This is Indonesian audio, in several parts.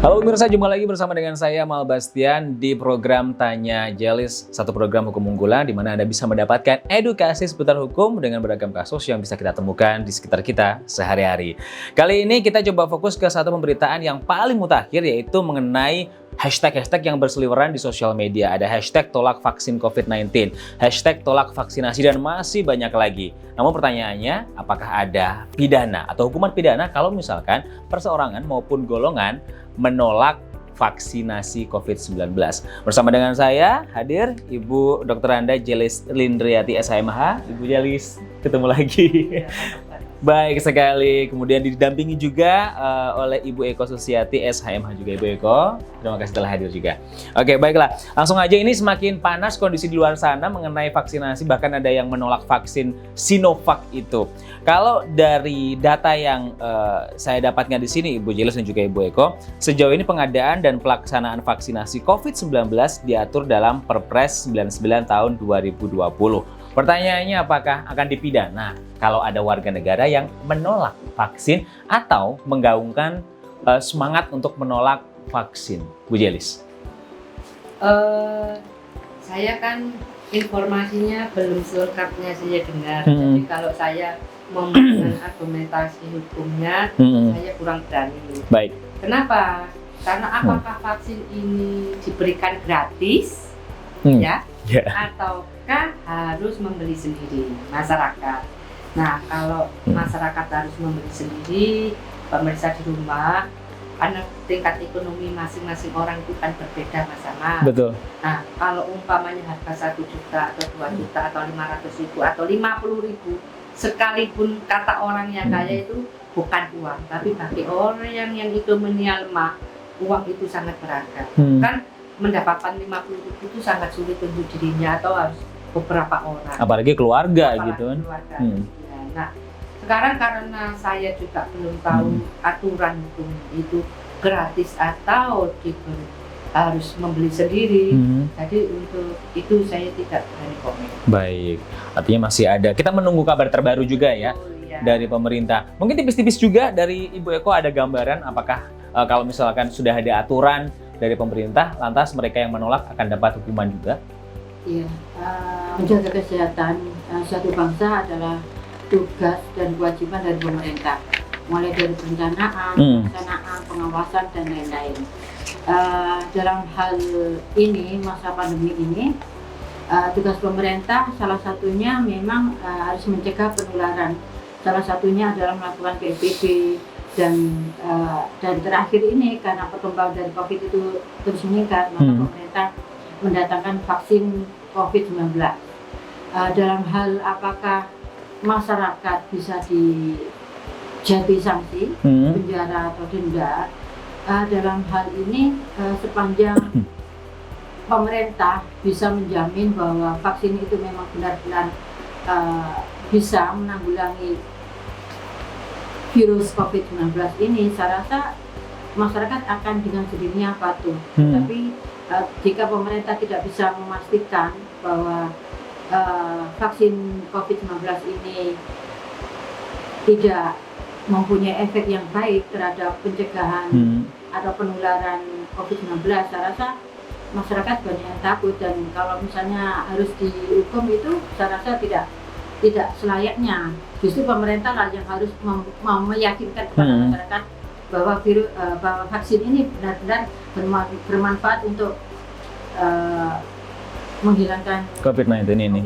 Halo pemirsa, jumpa lagi bersama dengan saya Mal Bastian di program Tanya Jelis, satu program hukum unggulan di mana Anda bisa mendapatkan edukasi seputar hukum dengan beragam kasus yang bisa kita temukan di sekitar kita sehari-hari. Kali ini kita coba fokus ke satu pemberitaan yang paling mutakhir, yaitu mengenai hashtag-hashtag yang berseliweran di sosial media. Ada hashtag tolak vaksin COVID-19, hashtag tolak vaksinasi, dan masih banyak lagi. Namun pertanyaannya, apakah ada pidana atau hukuman pidana kalau misalkan perseorangan maupun golongan menolak vaksinasi COVID-19? Bersama dengan saya hadir Ibu Dr. Anda Jelis Lindriati SHMH. Ibu Jelis, ketemu lagi. Baik sekali. Kemudian didampingi juga oleh Ibu Eko Susiati SHMH juga. Ibu Eko, terima kasih telah hadir juga. Oke, baiklah. Langsung aja, ini semakin panas kondisi di luar sana mengenai vaksinasi, bahkan ada yang menolak vaksin Sinovac itu. Kalau dari data yang saya dapatkan di sini, Ibu Jelis dan juga Ibu Eko, sejauh ini pengadaan dan pelaksanaan vaksinasi COVID-19 diatur dalam Perpres 99 tahun 2020. Pertanyaannya, apakah akan dipidana kalau ada warga negara yang menolak vaksin atau menggaungkan semangat untuk menolak vaksin? Bu Jelis. Saya kan informasinya belum selengkapnya saya dengar. Jadi kalau saya memberikan argumentasi hukumnya, saya kurang berani. Baik. Kenapa? Karena apakah vaksin ini diberikan gratis, ataukah harus membeli sendiri masyarakat? Nah, kalau masyarakat harus membeli sendiri, pemirsa di rumah, karena tingkat ekonomi masing-masing orang itu kan berbeda, Mas Amal. Betul. Nah, kalau umpamanya harga 1 juta atau 2 juta atau 500 ribu atau 50 ribu, sekalipun kata orang yang kaya itu bukan uang, tapi bagi orang yang itu menial lemah, uang itu sangat berharga. Kan mendapatkan 50 ribu itu sangat sulit untuk dirinya atau harus beberapa orang. Apalagi keluarga gitu kan. Nah, sekarang karena saya juga belum tahu aturan hukum itu gratis atau harus membeli sendiri. Jadi untuk itu saya tidak berani komen. Baik, artinya masih ada. Kita menunggu kabar terbaru juga ya dari pemerintah. Mungkin tipis-tipis juga dari Ibu Eko ada gambaran apakah kalau misalkan sudah ada aturan dari pemerintah, lantas mereka yang menolak akan dapat hukuman juga? Iya, menjaga kesehatan suatu bangsa adalah tugas dan kewajiban dari pemerintah, mulai dari perencanaan, pelaksanaan, pengawasan, dan lain-lain. Dalam hal ini, masa pandemi ini, tugas pemerintah salah satunya memang harus mencegah penularan. Salah satunya adalah melakukan PSBB, dan terakhir ini karena perkembangan dari COVID itu terus meningkat, maka pemerintah mendatangkan vaksin COVID-19. Dalam hal apakah masyarakat bisa dijatuhi sanksi, penjara atau denda, dalam hal ini sepanjang pemerintah bisa menjamin bahwa vaksin itu memang benar-benar bisa menanggulangi virus COVID-19 ini, saya rasa masyarakat akan dengan sendirinya patuh. Tapi jika pemerintah tidak bisa memastikan bahwa vaksin COVID-19 ini tidak mempunyai efek yang baik terhadap pencegahan atau penularan COVID-19, saya rasa masyarakat banyak yang takut, dan kalau misalnya harus dihukum itu saya rasa tidak selayaknya. Justru pemerintah lah yang harus meyakinkan kepada masyarakat bahwa bahwa vaksin ini benar-benar bermanfaat untuk menghilangkan COVID-19 ini.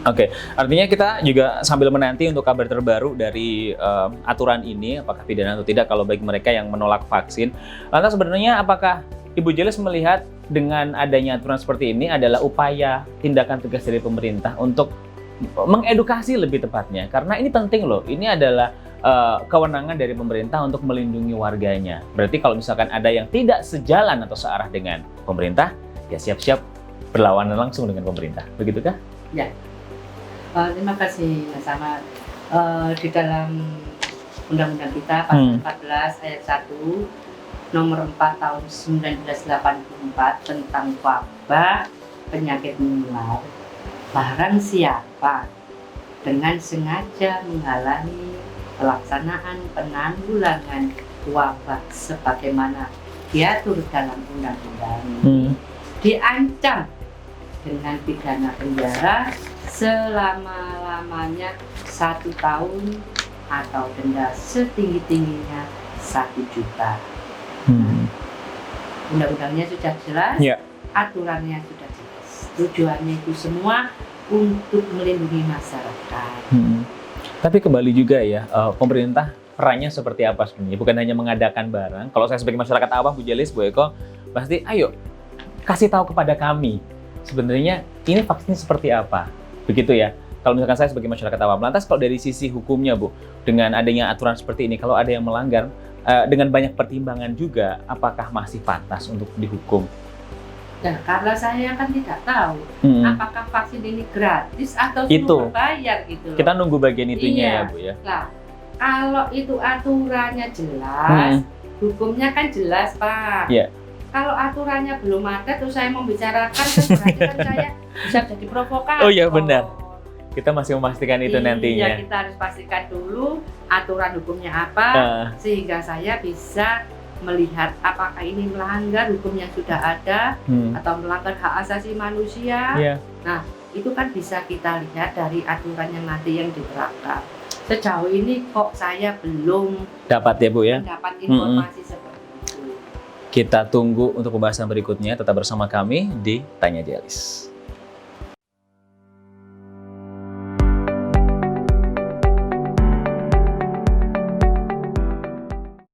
Oke, artinya kita juga sambil menanti untuk kabar terbaru dari aturan ini, apakah pidana atau tidak kalau bagi mereka yang menolak vaksin. Lantas sebenarnya apakah Ibu Jelis melihat dengan adanya aturan seperti ini adalah upaya tindakan tegas dari pemerintah untuk mengedukasi lebih tepatnya? Karena ini penting loh, ini adalah kewenangan dari pemerintah untuk melindungi warganya. Berarti kalau misalkan ada yang tidak sejalan atau searah dengan pemerintah, ya siap-siap berlawanan langsung dengan pemerintah. Begitukah? Ya, terima kasih Mas Ahmad. Di dalam undang-undang kita pasal 14 ayat 1 nomor 4 tahun 1984 tentang wabah penyakit menular, barang siapa dengan sengaja menghalangi pelaksanaan penanggulangan wabah sebagaimana diatur dalam undang-undang Hmm. diancam dengan pidana penjara selama-lamanya 1 tahun atau denda setinggi-tingginya 1 juta. Hmm. Undang-undangnya sudah jelas, Ya. aturannya sudah jelas. Tujuannya itu semua untuk melindungi masyarakat. Hmm. Tapi kembali juga ya, pemerintah perannya seperti apa sebenarnya? Bukan hanya mengadakan barang. Kalau saya sebagai masyarakat awam, Bu Jelis, Bu Eko, pasti ayo kasih tahu kepada kami sebenarnya ini vaksinnya seperti apa, begitu ya. Kalau misalkan saya sebagai masyarakat awam, lantas kalau dari sisi hukumnya, Bu, dengan adanya aturan seperti ini, kalau ada yang melanggar dengan banyak pertimbangan juga, apakah masih pantas untuk dihukum? Nah, karena saya kan tidak tahu apakah vaksin ini gratis atau Itu. suruh berbayar gitu loh. Kita nunggu bagian itunya Iya. ya, Bu ya. Nah, kalau itu aturannya jelas, hukumnya kan jelas, Pak. Iya. Kalau aturannya belum ada, terus saya membicarakan, kan berarti kan saya bisa jadi provokator. Oh iya, benar. Kita masih memastikan itu Iya, nantinya. kita harus pastikan dulu aturan hukumnya apa, sehingga saya bisa melihat apakah ini melanggar hukum yang sudah ada atau melanggar hak asasi manusia. Iya. Nah, itu kan bisa kita lihat dari aturan yang nanti yang diterapkan. Sejauh ini kok saya belum Dapat ya, Bu ya. mendapat informasi seperti itu. Kita tunggu untuk pembahasan berikutnya. Tetap bersama kami di Tanya Jelis.